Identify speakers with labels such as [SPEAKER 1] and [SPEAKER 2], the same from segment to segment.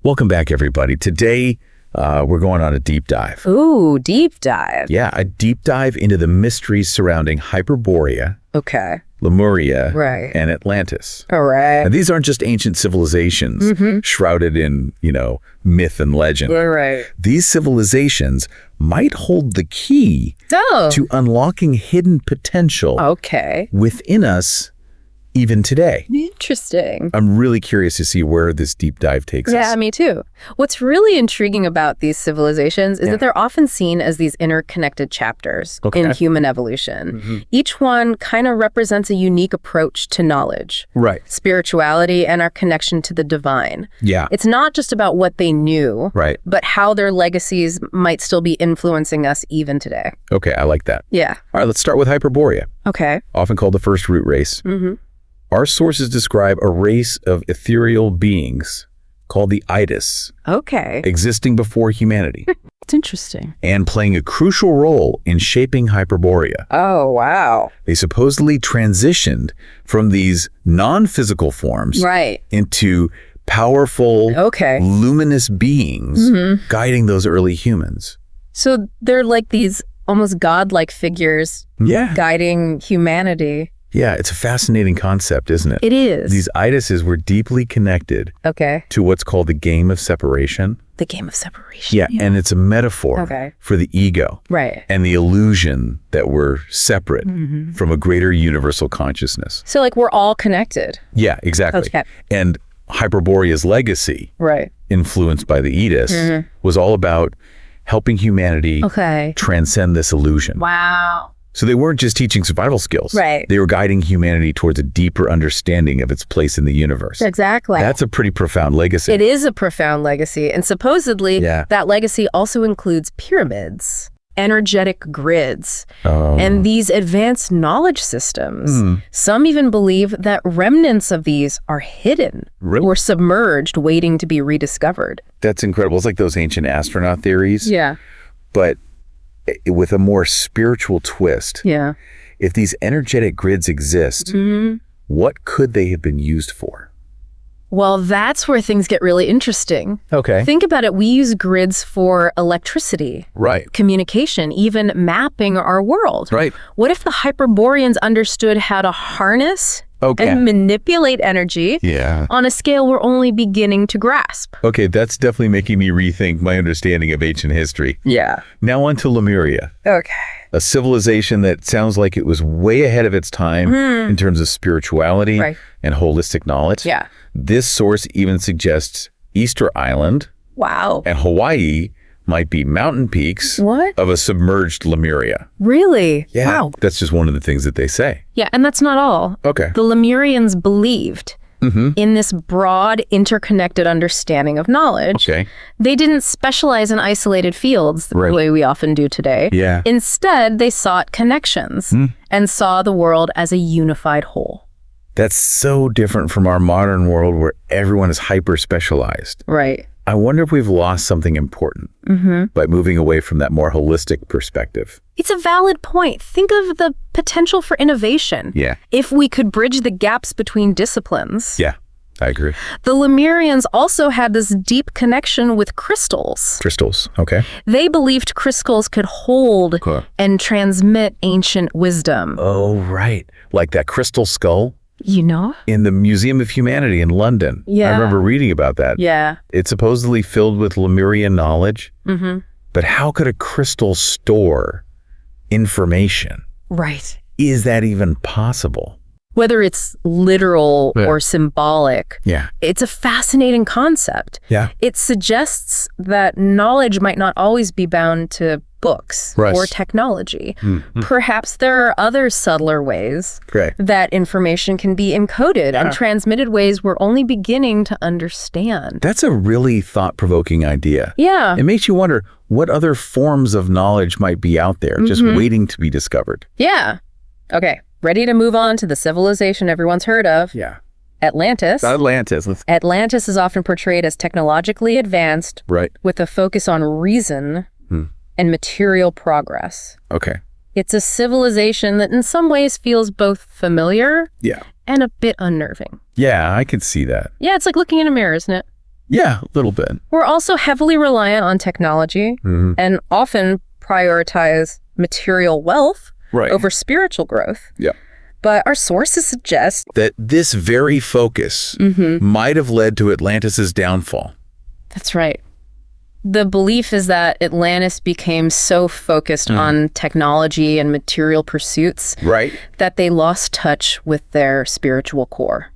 [SPEAKER 1] Welcome back, everybody. Today, we're going on a deep dive.
[SPEAKER 2] Ooh, deep dive.
[SPEAKER 1] Yeah, a deep dive into the mysteries surrounding Hyperborea,
[SPEAKER 2] Okay.
[SPEAKER 1] Lemuria,
[SPEAKER 2] Right.
[SPEAKER 1] and Atlantis.
[SPEAKER 2] All right.
[SPEAKER 1] And these aren't just ancient civilizations shrouded in, myth and legend.
[SPEAKER 2] Right.
[SPEAKER 1] These civilizations might hold the key to unlocking hidden potential
[SPEAKER 2] Okay.
[SPEAKER 1] within us even today.
[SPEAKER 2] Interesting.
[SPEAKER 1] I'm really curious to see where this deep dive takes us.
[SPEAKER 2] Yeah, me too. What's really intriguing about these civilizations is that they're often seen as these interconnected chapters in human evolution. Each one kind of represents a unique approach to knowledge,
[SPEAKER 1] Right.
[SPEAKER 2] spirituality, and our connection to the divine.
[SPEAKER 1] Yeah.
[SPEAKER 2] It's not just about what they knew,
[SPEAKER 1] Right.
[SPEAKER 2] but how their legacies might still be influencing us even today.
[SPEAKER 1] Okay, I like that.
[SPEAKER 2] Yeah.
[SPEAKER 1] All right, let's start with Hyperborea,
[SPEAKER 2] Okay.
[SPEAKER 1] often called the first root race. Our sources describe a race of ethereal beings called the Iitas,
[SPEAKER 2] Okay.
[SPEAKER 1] existing before humanity,
[SPEAKER 2] It's interesting.
[SPEAKER 1] and playing a crucial role in shaping Hyperborea.
[SPEAKER 2] Oh, wow.
[SPEAKER 1] They supposedly transitioned from these non-physical forms
[SPEAKER 2] Right.
[SPEAKER 1] into powerful,
[SPEAKER 2] Okay.
[SPEAKER 1] luminous beings guiding those early humans.
[SPEAKER 2] So they're like these almost godlike figures
[SPEAKER 1] Yeah.
[SPEAKER 2] guiding humanity.
[SPEAKER 1] Yeah, it's a fascinating concept, isn't it?
[SPEAKER 2] It is.
[SPEAKER 1] These Iitases were deeply connected
[SPEAKER 2] Okay.
[SPEAKER 1] to what's called the game of separation.
[SPEAKER 2] The game of separation.
[SPEAKER 1] Yeah, and it's a metaphor for the ego
[SPEAKER 2] Right.
[SPEAKER 1] and the illusion that we're separate from a greater universal consciousness.
[SPEAKER 2] So like we're all connected.
[SPEAKER 1] Yeah, exactly.
[SPEAKER 2] Okay.
[SPEAKER 1] And Hyperborea's legacy,
[SPEAKER 2] Right.
[SPEAKER 1] influenced by the Iitas, was all about helping humanity
[SPEAKER 2] Okay.
[SPEAKER 1] transcend this illusion.
[SPEAKER 2] Wow.
[SPEAKER 1] So they weren't just teaching survival skills.
[SPEAKER 2] Right.
[SPEAKER 1] They were guiding humanity towards a deeper understanding of its place in the universe.
[SPEAKER 2] Exactly.
[SPEAKER 1] That's a pretty profound legacy.
[SPEAKER 2] It is a profound legacy. And supposedly
[SPEAKER 1] Yeah.
[SPEAKER 2] that legacy also includes pyramids, energetic grids, and these advanced knowledge systems. Some even believe that remnants of these are hidden or submerged, waiting to be rediscovered.
[SPEAKER 1] That's incredible. It's like those ancient astronaut theories,
[SPEAKER 2] Yeah.
[SPEAKER 1] but with a more spiritual twist.
[SPEAKER 2] Yeah.
[SPEAKER 1] If these energetic grids exist, what could they have been used for?
[SPEAKER 2] Well, that's where things get really interesting.
[SPEAKER 1] Okay.
[SPEAKER 2] Think about it. We use grids for electricity,
[SPEAKER 1] Right.
[SPEAKER 2] communication, even mapping our world.
[SPEAKER 1] Right.
[SPEAKER 2] What if the Hyperboreans understood how to harness
[SPEAKER 1] Okay.
[SPEAKER 2] and manipulate energy
[SPEAKER 1] Yeah.
[SPEAKER 2] on a scale we're only beginning to grasp?
[SPEAKER 1] Okay, that's definitely making me rethink my understanding of ancient history.
[SPEAKER 2] Yeah.
[SPEAKER 1] Now on to Lemuria,
[SPEAKER 2] Okay.
[SPEAKER 1] a civilization that sounds like it was way ahead of its time in terms of spirituality
[SPEAKER 2] Right.
[SPEAKER 1] and holistic knowledge.
[SPEAKER 2] Yeah.
[SPEAKER 1] This source even suggests Easter Island
[SPEAKER 2] Wow.
[SPEAKER 1] and Hawaii might be mountain peaks
[SPEAKER 2] What?
[SPEAKER 1] of a submerged Lemuria.
[SPEAKER 2] Really? Wow.
[SPEAKER 1] That's just one of the things that they say.
[SPEAKER 2] Yeah, and that's not all.
[SPEAKER 1] Okay.
[SPEAKER 2] The Lemurians believed in this broad, interconnected understanding of knowledge.
[SPEAKER 1] Okay.
[SPEAKER 2] They didn't specialize in isolated fields the
[SPEAKER 1] Right.
[SPEAKER 2] way we often do today.
[SPEAKER 1] Yeah.
[SPEAKER 2] Instead, they sought connections and saw the world as a unified whole.
[SPEAKER 1] That's so different from our modern world where everyone is hyper-specialized.
[SPEAKER 2] Right.
[SPEAKER 1] I wonder if we've lost something important by moving away from that more holistic perspective.
[SPEAKER 2] It's a valid point. Think of the potential for innovation.
[SPEAKER 1] Yeah.
[SPEAKER 2] If we could bridge the gaps between disciplines.
[SPEAKER 1] Yeah, I agree.
[SPEAKER 2] The Lemurians also had this deep connection with crystals.
[SPEAKER 1] Crystals, okay.
[SPEAKER 2] They believed crystals could hold and transmit ancient wisdom.
[SPEAKER 1] Oh, right. Like that crystal skull
[SPEAKER 2] You know?
[SPEAKER 1] in the Museum of Humanity in London.
[SPEAKER 2] Yeah.
[SPEAKER 1] I remember reading about that.
[SPEAKER 2] Yeah.
[SPEAKER 1] It's supposedly filled with Lemurian knowledge. But how could a crystal store information?
[SPEAKER 2] Right.
[SPEAKER 1] Is that even possible?
[SPEAKER 2] Whether it's literal or symbolic, it's a fascinating concept.
[SPEAKER 1] Yeah.
[SPEAKER 2] It suggests that knowledge might not always be bound to books or technology. Perhaps there are other subtler ways that information can be encoded and transmitted ways we're only beginning to understand.
[SPEAKER 1] That's a really thought-provoking idea.
[SPEAKER 2] Yeah.
[SPEAKER 1] It makes you wonder what other forms of knowledge might be out there just waiting to be discovered.
[SPEAKER 2] Yeah. Okay. Ready to move on to the civilization everyone's heard of?
[SPEAKER 1] Yeah.
[SPEAKER 2] Atlantis.
[SPEAKER 1] Atlantis.
[SPEAKER 2] Atlantis is often portrayed as technologically advanced with a focus on reason and material progress.
[SPEAKER 1] Okay.
[SPEAKER 2] It's a civilization that in some ways feels both familiar and a bit unnerving.
[SPEAKER 1] Yeah, I could see that.
[SPEAKER 2] Yeah, it's like looking in a mirror, isn't it?
[SPEAKER 1] Yeah, a little bit.
[SPEAKER 2] We're also heavily reliant on technology and often prioritize material wealth over spiritual growth.
[SPEAKER 1] Yeah.
[SPEAKER 2] But our sources suggest
[SPEAKER 1] that this very focus might have led to Atlantis's downfall.
[SPEAKER 2] That's right. The belief is that Atlantis became so focused on technology and material pursuits that they lost touch with their spiritual core.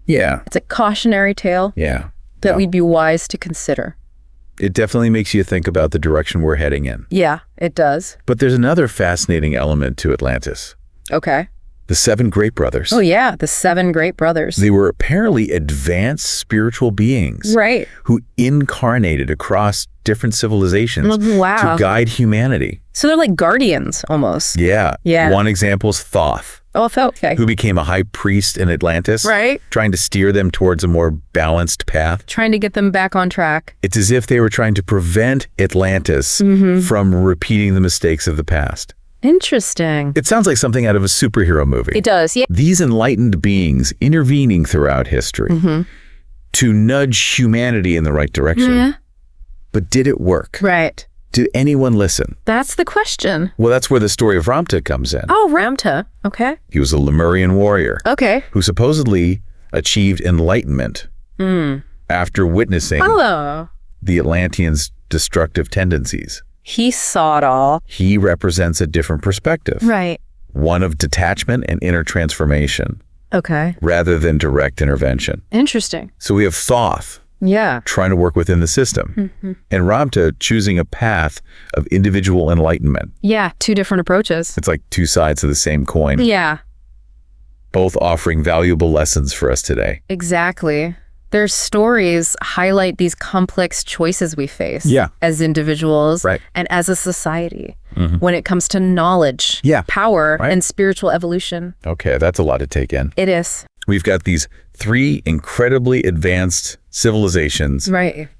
[SPEAKER 1] Yeah.
[SPEAKER 2] It's a cautionary tale that we'd be wise to consider.
[SPEAKER 1] It definitely makes you think about the direction we're heading in.
[SPEAKER 2] Yeah, it does.
[SPEAKER 1] But there's another fascinating element to Atlantis.
[SPEAKER 2] Okay.
[SPEAKER 1] The 7 Great Brothers.
[SPEAKER 2] Oh, yeah, the 7 Great Brothers.
[SPEAKER 1] They were apparently advanced spiritual beings who incarnated across different civilizations to guide humanity.
[SPEAKER 2] So they're like guardians, almost.
[SPEAKER 1] Yeah. One example is Thoth.
[SPEAKER 2] Oh, okay.
[SPEAKER 1] Who became a high priest in Atlantis. Trying to steer them towards a more balanced path.
[SPEAKER 2] Trying to get them back on track.
[SPEAKER 1] It's as if they were trying to prevent Atlantis from repeating the mistakes of the past.
[SPEAKER 2] Interesting.
[SPEAKER 1] It sounds like something out of a superhero movie.
[SPEAKER 2] It does, yeah.
[SPEAKER 1] These enlightened beings intervening throughout history to nudge humanity in the right direction.
[SPEAKER 2] Yeah.
[SPEAKER 1] But did it work?
[SPEAKER 2] Right.
[SPEAKER 1] Did anyone listen?
[SPEAKER 2] That's the question.
[SPEAKER 1] Well, that's where the story of Ramta comes in.
[SPEAKER 2] Oh, Ramta. Okay.
[SPEAKER 1] He was a Lemurian warrior.
[SPEAKER 2] Okay.
[SPEAKER 1] Who supposedly achieved enlightenment after witnessing the Atlanteans' destructive tendencies.
[SPEAKER 2] He saw it all.
[SPEAKER 1] He represents a different perspective.
[SPEAKER 2] Right.
[SPEAKER 1] One of detachment and inner transformation.
[SPEAKER 2] Okay.
[SPEAKER 1] Rather than direct intervention.
[SPEAKER 2] Interesting.
[SPEAKER 1] So we have Thoth.
[SPEAKER 2] Yeah.
[SPEAKER 1] Trying to work within the system. And Ramta choosing a path of individual enlightenment.
[SPEAKER 2] Yeah, 2 different approaches.
[SPEAKER 1] It's like 2 sides of the same coin.
[SPEAKER 2] Yeah.
[SPEAKER 1] Both offering valuable lessons for us today.
[SPEAKER 2] Exactly. Their stories highlight these complex choices we face as individuals and as a society when it comes to knowledge, power, and spiritual evolution.
[SPEAKER 1] Okay, that's a lot to take in.
[SPEAKER 2] It is.
[SPEAKER 1] We've got these 3 incredibly advanced civilizations,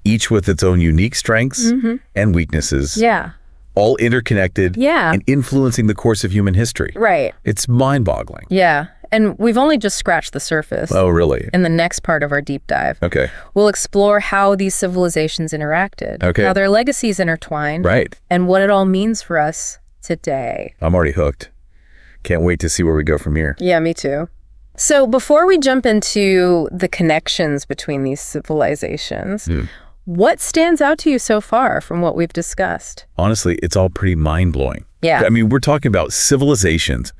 [SPEAKER 1] each with its own unique strengths and weaknesses.
[SPEAKER 2] Yeah.
[SPEAKER 1] All interconnected and influencing the course of human history.
[SPEAKER 2] Right.
[SPEAKER 1] It's mind-boggling.
[SPEAKER 2] Yeah. And we've only just scratched the surface.
[SPEAKER 1] Oh, really?
[SPEAKER 2] In the next part of our deep dive.
[SPEAKER 1] Okay.
[SPEAKER 2] We'll explore how these civilizations interacted.
[SPEAKER 1] Okay.
[SPEAKER 2] How their legacies intertwined.
[SPEAKER 1] Right.
[SPEAKER 2] And what it all means for us today.
[SPEAKER 1] I'm already hooked. Can't wait to see where we go from here.
[SPEAKER 2] Yeah, me too. So before we jump into the connections between these civilizations, what stands out to you so far from what we've discussed?
[SPEAKER 1] Honestly, it's all pretty mind-blowing.
[SPEAKER 2] Yeah.
[SPEAKER 1] I mean, we're talking about civilizations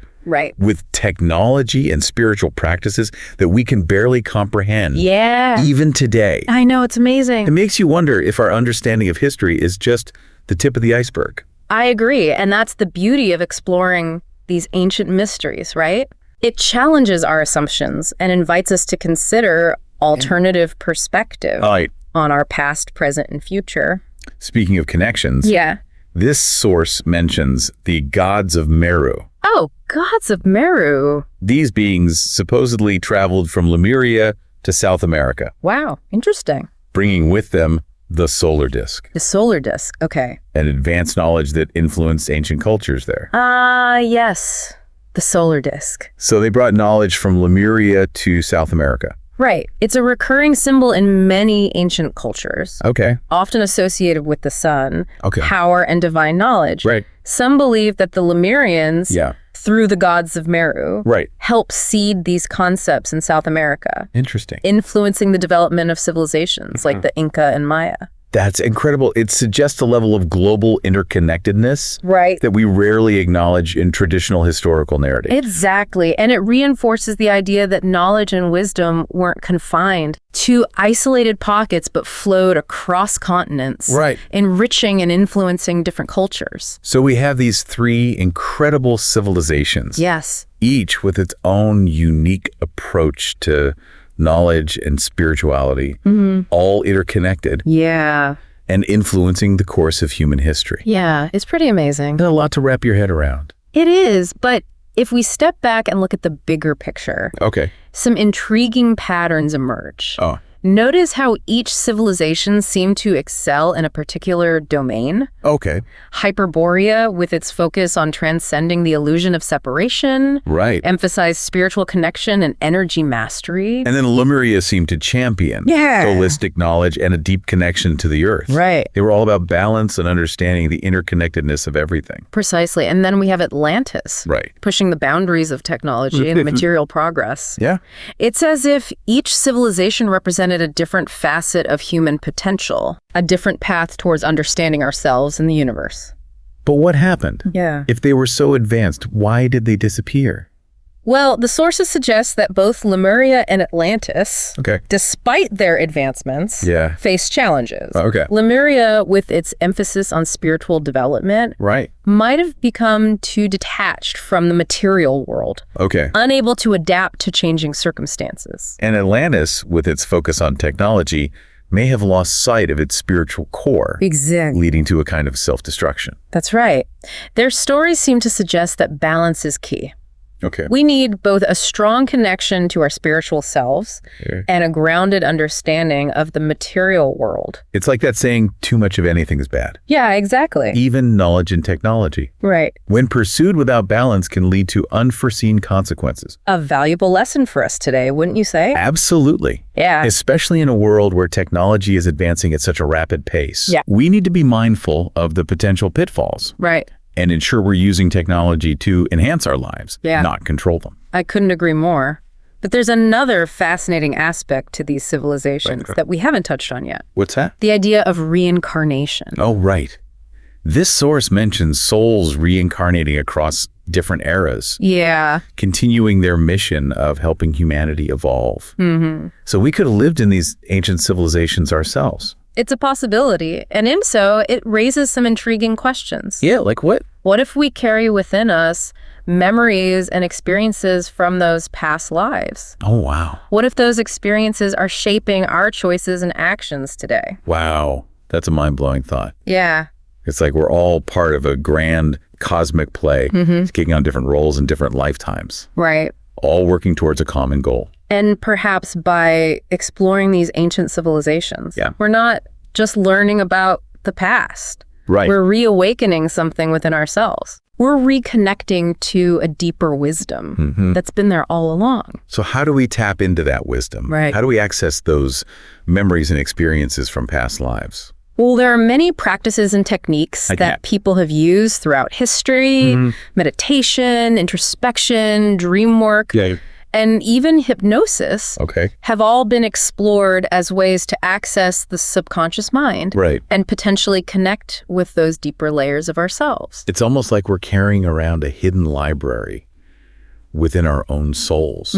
[SPEAKER 1] with technology and spiritual practices that we can barely comprehend.
[SPEAKER 2] Yeah.
[SPEAKER 1] Even today.
[SPEAKER 2] I know, it's amazing.
[SPEAKER 1] It makes you wonder if our understanding of history is just the tip of the iceberg.
[SPEAKER 2] I agree. And that's the beauty of exploring these ancient mysteries, right? It challenges our assumptions and invites us to consider alternative perspective on our past, present, and future.
[SPEAKER 1] Speaking of connections, this source mentions the gods of Meru.
[SPEAKER 2] Oh, gods of Meru.
[SPEAKER 1] These beings supposedly traveled from Lemuria to South America.
[SPEAKER 2] Wow, interesting.
[SPEAKER 1] Bringing with them the solar disk.
[SPEAKER 2] The solar disk, okay.
[SPEAKER 1] An advanced knowledge that influenced ancient cultures there.
[SPEAKER 2] Yes, the solar disk.
[SPEAKER 1] So they brought knowledge from Lemuria to South America.
[SPEAKER 2] Right. It's a recurring symbol in many ancient cultures.
[SPEAKER 1] Okay.
[SPEAKER 2] Often associated with the sun, power, and divine knowledge.
[SPEAKER 1] Right.
[SPEAKER 2] Some believe that the Lemurians, through the gods of Meru, helped seed these concepts in South America.
[SPEAKER 1] Interesting.
[SPEAKER 2] Influencing the development of civilizations like the Inca and Maya.
[SPEAKER 1] That's incredible. It suggests a level of global interconnectedness that we rarely acknowledge in traditional historical narrative.
[SPEAKER 2] Exactly. And it reinforces the idea that knowledge and wisdom weren't confined to isolated pockets, but flowed across continents, enriching and influencing different cultures.
[SPEAKER 1] So we have these 3 incredible civilizations.
[SPEAKER 2] Yes.
[SPEAKER 1] Each with its own unique approach to knowledge and spirituality, all interconnected.
[SPEAKER 2] Yeah.
[SPEAKER 1] And influencing the course of human history.
[SPEAKER 2] Yeah, it's pretty amazing.
[SPEAKER 1] And a lot to wrap your head around.
[SPEAKER 2] It is, but if we step back and look at the bigger picture, some intriguing patterns emerge. Notice how each civilization seemed to excel in a particular domain.
[SPEAKER 1] Okay.
[SPEAKER 2] Hyperborea, with its focus on transcending the illusion of separation.
[SPEAKER 1] Right.
[SPEAKER 2] Emphasized spiritual connection and energy mastery.
[SPEAKER 1] And then Lemuria seemed to champion holistic knowledge and a deep connection to the earth.
[SPEAKER 2] Right.
[SPEAKER 1] They were all about balance and understanding the interconnectedness of everything.
[SPEAKER 2] Precisely. And then we have Atlantis.
[SPEAKER 1] Right.
[SPEAKER 2] Pushing the boundaries of technology and material progress.
[SPEAKER 1] Yeah.
[SPEAKER 2] It's as if each civilization represented a different facet of human potential, a different path towards understanding ourselves and the universe.
[SPEAKER 1] But what happened?
[SPEAKER 2] Yeah.
[SPEAKER 1] If they were so advanced, why did they disappear?
[SPEAKER 2] Well, the sources suggest that both Lemuria and Atlantis, despite their advancements, faced challenges. Lemuria, with its emphasis on spiritual development, might have become too detached from the material world, unable to adapt to changing circumstances.
[SPEAKER 1] And Atlantis, with its focus on technology, may have lost sight of its spiritual core, leading to a kind of self-destruction.
[SPEAKER 2] That's right. Their stories seem to suggest that balance is key. We need both a strong connection to our spiritual selves and a grounded understanding of the material world.
[SPEAKER 1] It's like that saying, too much of anything is bad.
[SPEAKER 2] Yeah, exactly.
[SPEAKER 1] Even knowledge and technology.
[SPEAKER 2] Right.
[SPEAKER 1] When pursued without balance can lead to unforeseen consequences.
[SPEAKER 2] A valuable lesson for us today, wouldn't you say?
[SPEAKER 1] Absolutely.
[SPEAKER 2] Yeah.
[SPEAKER 1] Especially in a world where technology is advancing at such a rapid pace.
[SPEAKER 2] Yeah.
[SPEAKER 1] We need to be mindful of the potential pitfalls.
[SPEAKER 2] Right.
[SPEAKER 1] And ensure we're using technology to enhance our lives, not control them.
[SPEAKER 2] I couldn't agree more. But there's another fascinating aspect to these civilizations that we haven't touched on yet.
[SPEAKER 1] What's that?
[SPEAKER 2] The idea of reincarnation.
[SPEAKER 1] Oh, right. This source mentions souls reincarnating across different eras.
[SPEAKER 2] Yeah.
[SPEAKER 1] Continuing their mission of helping humanity evolve. So we could have lived in these ancient civilizations ourselves.
[SPEAKER 2] It's a possibility, and in so, it raises some intriguing questions.
[SPEAKER 1] Yeah, like what?
[SPEAKER 2] What if we carry within us memories and experiences from those past lives?
[SPEAKER 1] Oh, wow.
[SPEAKER 2] What if those experiences are shaping our choices and actions today?
[SPEAKER 1] Wow, that's a mind-blowing thought.
[SPEAKER 2] Yeah.
[SPEAKER 1] It's like we're all part of a grand cosmic play, taking on different roles in different lifetimes.
[SPEAKER 2] Right.
[SPEAKER 1] All working towards a common goal.
[SPEAKER 2] And perhaps by exploring these ancient civilizations, we're not just learning about the past.
[SPEAKER 1] Right.
[SPEAKER 2] We're reawakening something within ourselves. We're reconnecting to a deeper wisdom that's been there all along.
[SPEAKER 1] So how do we tap into that wisdom?
[SPEAKER 2] Right.
[SPEAKER 1] How do we access those memories and experiences from past lives?
[SPEAKER 2] Well, there are many practices and techniques that people have used throughout history, meditation, introspection, dream work. And even hypnosis have all been explored as ways to access the subconscious mind and potentially connect with those deeper layers of ourselves.
[SPEAKER 1] It's almost like we're carrying around a hidden library within our own souls,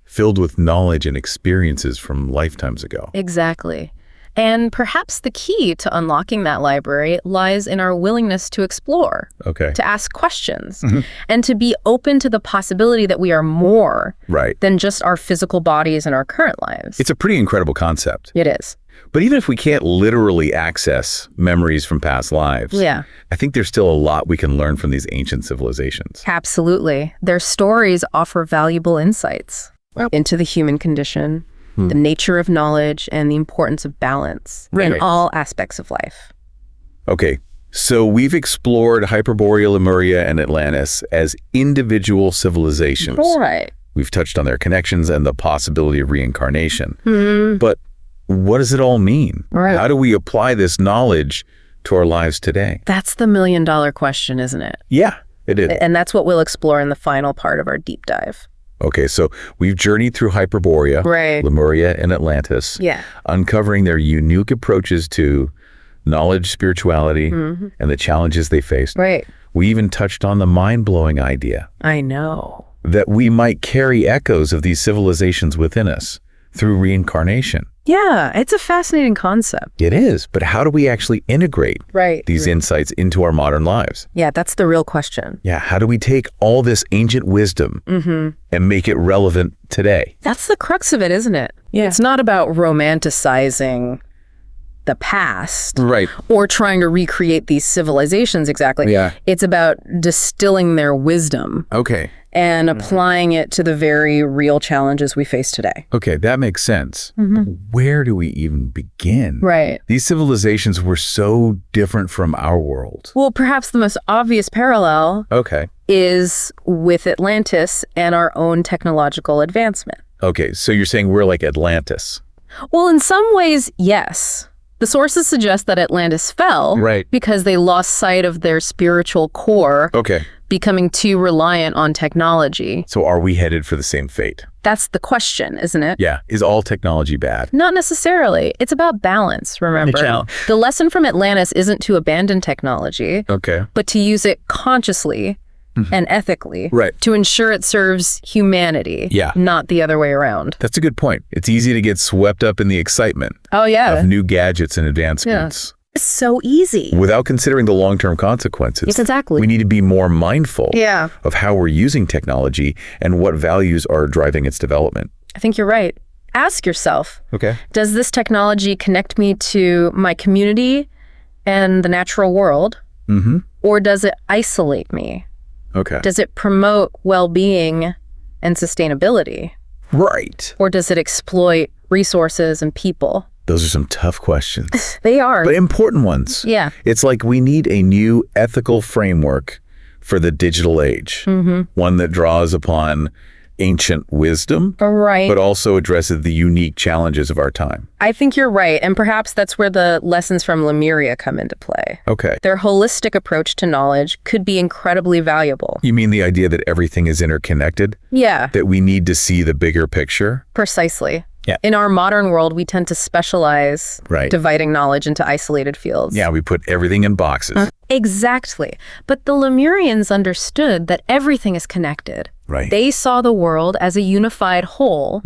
[SPEAKER 1] filled with knowledge and experiences from lifetimes ago.
[SPEAKER 2] Exactly. And perhaps the key to unlocking that library lies in our willingness to explore, to ask questions, and to be open to the possibility that we are more than just our physical bodies and our current lives.
[SPEAKER 1] It's a pretty incredible concept.
[SPEAKER 2] It is.
[SPEAKER 1] But even if we can't literally access memories from past lives, I think there's still a lot we can learn from these ancient civilizations.
[SPEAKER 2] Absolutely. Their stories offer valuable insights into the human condition, the nature of knowledge, and the importance of balance in all aspects of life.
[SPEAKER 1] Okay, so we've explored Hyperborea, Lemuria, and Atlantis as individual civilizations. We've touched on their connections and the possibility of reincarnation. But what does it all mean? How do we apply this knowledge to our lives today?
[SPEAKER 2] That's the million-dollar question, isn't it?
[SPEAKER 1] Yeah, it is.
[SPEAKER 2] And that's what we'll explore in the final part of our deep dive.
[SPEAKER 1] Okay, so we've journeyed through Hyperborea, Lemuria, and Atlantis, uncovering their unique approaches to knowledge, spirituality, and the challenges they faced. We even touched on the mind-blowing idea.
[SPEAKER 2] I know.
[SPEAKER 1] That we might carry echoes of these civilizations within us through reincarnation.
[SPEAKER 2] Yeah, it's a fascinating concept.
[SPEAKER 1] It is, but how do we actually integrate these insights into our modern lives?
[SPEAKER 2] Yeah, that's the real question.
[SPEAKER 1] Yeah, how do we take all this ancient wisdom and make it relevant today?
[SPEAKER 2] That's the crux of it, isn't it? Yeah. It's not about romanticizing the past.
[SPEAKER 1] Right.
[SPEAKER 2] Or trying to recreate these civilizations exactly.
[SPEAKER 1] Yeah.
[SPEAKER 2] It's about distilling their wisdom.
[SPEAKER 1] Okay.
[SPEAKER 2] And applying it to the very real challenges we face today.
[SPEAKER 1] Okay, that makes sense. Where do we even begin?
[SPEAKER 2] Right.
[SPEAKER 1] These civilizations were so different from our world.
[SPEAKER 2] Well, perhaps the most obvious parallel is with Atlantis and our own technological advancement.
[SPEAKER 1] Okay, so you're saying we're like Atlantis.
[SPEAKER 2] Well, in some ways, yes. The sources suggest that Atlantis fell because they lost sight of their spiritual core, becoming too reliant on technology.
[SPEAKER 1] So are we headed for the same fate?
[SPEAKER 2] That's the question, isn't it?
[SPEAKER 1] Yeah. Is all technology bad?
[SPEAKER 2] Not necessarily. It's about balance, remember? The lesson from Atlantis isn't to abandon technology, but to use it consciously and ethically to ensure it serves humanity, not the other way around.
[SPEAKER 1] That's a good point. It's easy to get swept up in the excitement of new gadgets and advancements.
[SPEAKER 2] It's so easy.
[SPEAKER 1] Without considering the long-term consequences.
[SPEAKER 2] Yes, exactly.
[SPEAKER 1] We need to be more mindful of how we're using technology and what values are driving its development.
[SPEAKER 2] I think you're right. Ask yourself, does this technology connect me to my community and the natural world? Or does it isolate me? Does it promote well-being and sustainability? Or does it exploit resources and people?
[SPEAKER 1] Those are some tough questions.
[SPEAKER 2] They are.
[SPEAKER 1] But important ones.
[SPEAKER 2] Yeah.
[SPEAKER 1] It's like we need a new ethical framework for the digital age. One that draws upon ancient wisdom, but also addresses the unique challenges of our time.
[SPEAKER 2] I think you're right, and perhaps that's where the lessons from Lemuria come into play. Their holistic approach to knowledge could be incredibly valuable.
[SPEAKER 1] You mean the idea that everything is interconnected?
[SPEAKER 2] Yeah.
[SPEAKER 1] That we need to see the bigger picture?
[SPEAKER 2] Precisely. In our modern world, we tend to specialize, dividing knowledge into isolated fields.
[SPEAKER 1] Yeah, we put everything in boxes.
[SPEAKER 2] Exactly. But the Lemurians understood that everything is connected. They saw the world as a unified whole,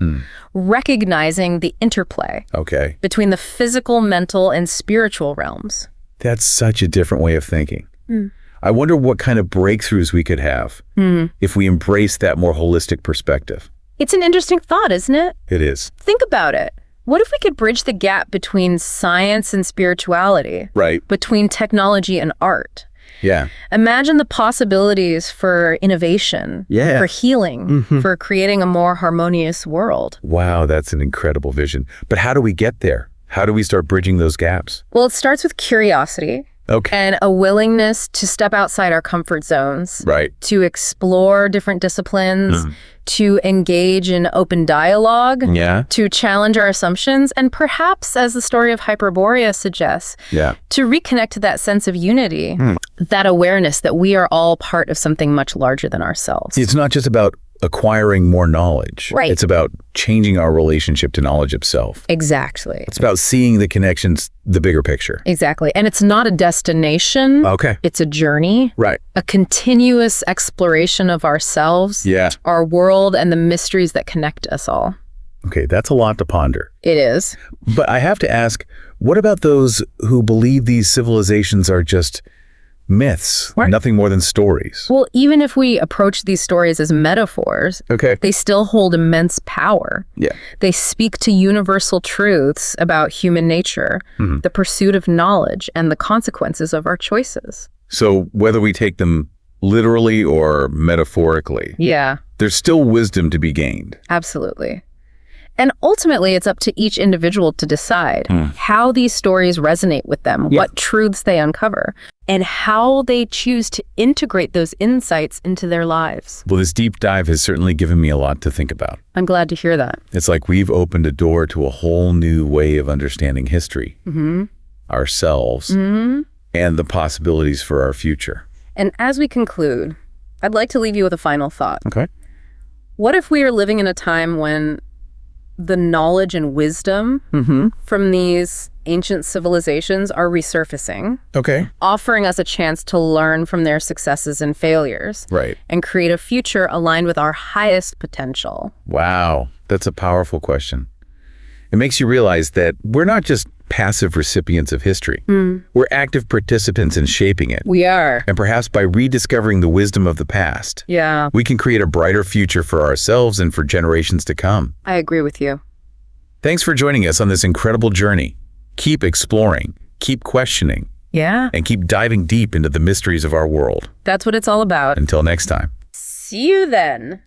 [SPEAKER 2] recognizing the interplay between the physical, mental, and spiritual realms.
[SPEAKER 1] That's such a different way of thinking. I wonder what kind of breakthroughs we could have if we embrace that more holistic perspective.
[SPEAKER 2] It's an interesting thought, isn't it?
[SPEAKER 1] It is.
[SPEAKER 2] Think about it. What if we could bridge the gap between science and spirituality? Between technology and art? Imagine the possibilities for innovation, for healing, for creating a more harmonious world.
[SPEAKER 1] Wow, that's an incredible vision. But how do we get there? How do we start bridging those gaps?
[SPEAKER 2] Well, it starts with curiosity. And a willingness to step outside our comfort zones, to explore different disciplines, to engage in open dialogue, to challenge our assumptions, and perhaps, as the story of Hyperborea suggests, to reconnect to that sense of unity, that awareness that we are all part of something much larger than ourselves.
[SPEAKER 1] It's not just about acquiring more knowledge. It's about changing our relationship to knowledge itself.
[SPEAKER 2] Exactly.
[SPEAKER 1] It's about seeing the connections, the bigger picture.
[SPEAKER 2] Exactly. And it's not a destination. It's a journey. A continuous exploration of ourselves, our world, and the mysteries that connect us all.
[SPEAKER 1] Okay, that's a lot to ponder.
[SPEAKER 2] It is.
[SPEAKER 1] But I have to ask, what about those who believe these civilizations are just myths, nothing more than stories?
[SPEAKER 2] Well, even if we approach these stories as metaphors, they still hold immense power. They speak to universal truths about human nature, the pursuit of knowledge, and the consequences of our choices.
[SPEAKER 1] So whether we take them literally or metaphorically, there's still wisdom to be gained.
[SPEAKER 2] Absolutely. And ultimately, it's up to each individual to decide how these stories resonate with them, what truths they uncover, and how they choose to integrate those insights into their lives.
[SPEAKER 1] Well, this deep dive has certainly given me a lot to think about.
[SPEAKER 2] I'm glad to hear that.
[SPEAKER 1] It's like we've opened a door to a whole new way of understanding history, ourselves, and the possibilities for our future.
[SPEAKER 2] And as we conclude, I'd like to leave you with a final thought. What if we are living in a time when the knowledge and wisdom from these ancient civilizations are resurfacing, offering us a chance to learn from their successes and failures, and create a future aligned with our highest potential?
[SPEAKER 1] Wow, that's a powerful question. It makes you realize that we're not just passive recipients of history. We're active participants in shaping it.
[SPEAKER 2] We are.
[SPEAKER 1] And perhaps by rediscovering the wisdom of the past, we can create a brighter future for ourselves and for generations to come.
[SPEAKER 2] I agree with you.
[SPEAKER 1] Thanks for joining us on this incredible journey. keep exploring, keep questioning.
[SPEAKER 2] Yeah.
[SPEAKER 1] And keep diving deep into the mysteries of our world.
[SPEAKER 2] That's what it's all about.
[SPEAKER 1] Until next time.
[SPEAKER 2] See you then.